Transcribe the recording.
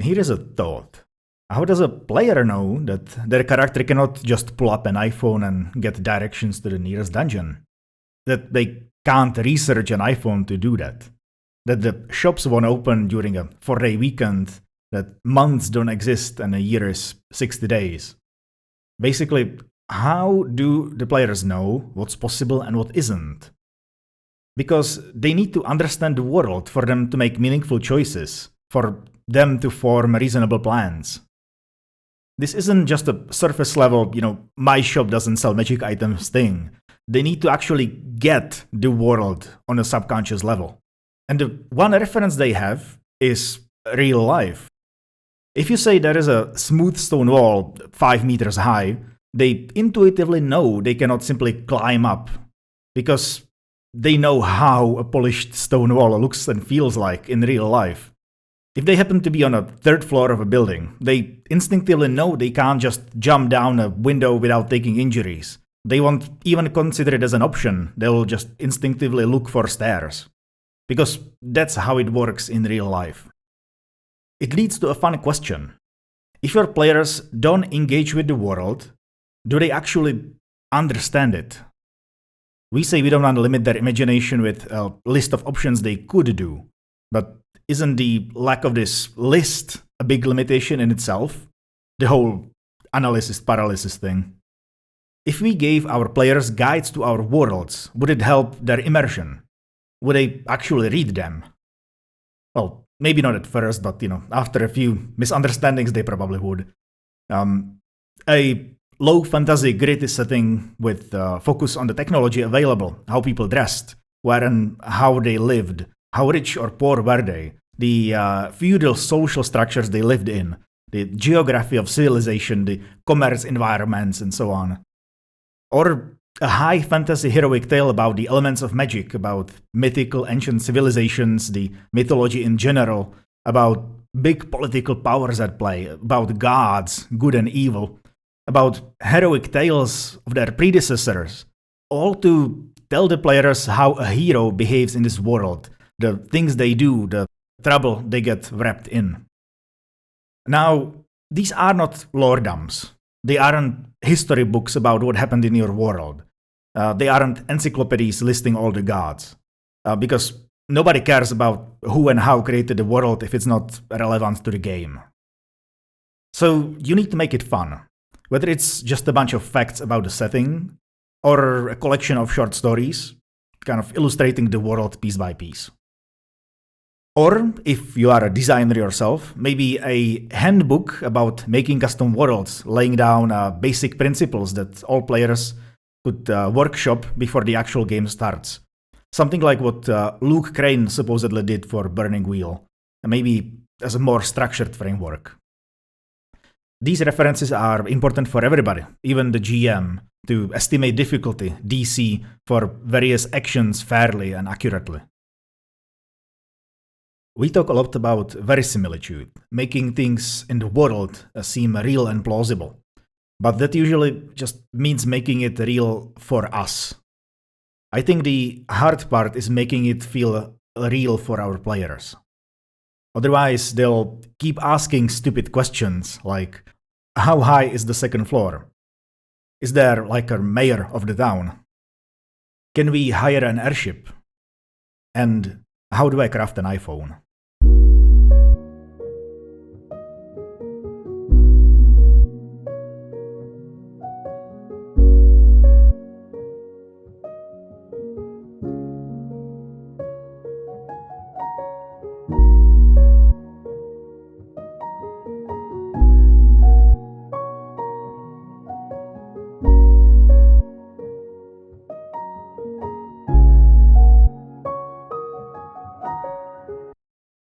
here is a thought. How does a player know that their character cannot just pull up an iPhone and get directions to the nearest dungeon? That they can't research an iPhone to do that? That the shops won't open during a 4-day weekend? That months don't exist and a year is 60 days? Basically, how do the players know what's possible and what isn't? Because they need to understand the world for them to make meaningful choices, for them to form reasonable plans. This isn't just a surface level, my shop doesn't sell magic items thing. They need to actually get the world on a subconscious level. And the one reference they have is real life. If you say there is a smooth stone wall 5 meters high, they intuitively know they cannot simply climb up, because they know how a polished stone wall looks and feels like in real life. If they happen to be on a 3rd floor of a building, they instinctively know they can't just jump down a window without taking injuries. They won't even consider it as an option. They'll just instinctively look for stairs. Because that's how it works in real life. It leads to a fun question. If your players don't engage with the world, do they actually understand it? We say we don't want to limit their imagination with a list of options they could do, but isn't the lack of this list a big limitation in itself? The whole analysis paralysis thing. If we gave our players guides to our worlds, would it help their immersion? Would they actually read them? Well, maybe not at first, but after a few misunderstandings, they probably would. A low fantasy gritty setting with focus on the technology available, how people dressed, where and how they lived, how rich or poor were they, the feudal social structures they lived in, the geography of civilization, the commerce environments, and so on. Or a high fantasy heroic tale about the elements of magic, about mythical ancient civilizations, the mythology in general, about big political powers at play, about gods, good and evil, about heroic tales of their predecessors, all to tell the players how a hero behaves in this world, the things they do, the trouble they get wrapped in. Now, these are not lore dumps. They aren't history books about what happened in your world. They aren't encyclopedias listing all the gods. Because nobody cares about who and how created the world if it's not relevant to the game. So you need to make it fun. Whether it's just a bunch of facts about the setting, or a collection of short stories, kind of illustrating the world piece by piece. Or, if you are a designer yourself, maybe a handbook about making custom worlds, laying down basic principles that all players could workshop before the actual game starts. Something like what Luke Crane supposedly did for Burning Wheel, maybe as a more structured framework. These references are important for everybody, even the GM, to estimate difficulty, DC, for various actions fairly and accurately. We talk a lot about verisimilitude, making things in the world seem real and plausible. But that usually just means making it real for us. I think the hard part is making it feel real for our players. Otherwise, they'll keep asking stupid questions like, how high is the 2nd floor? Is there like a mayor of the town? Can we hire an airship? And how do I craft an iPhone?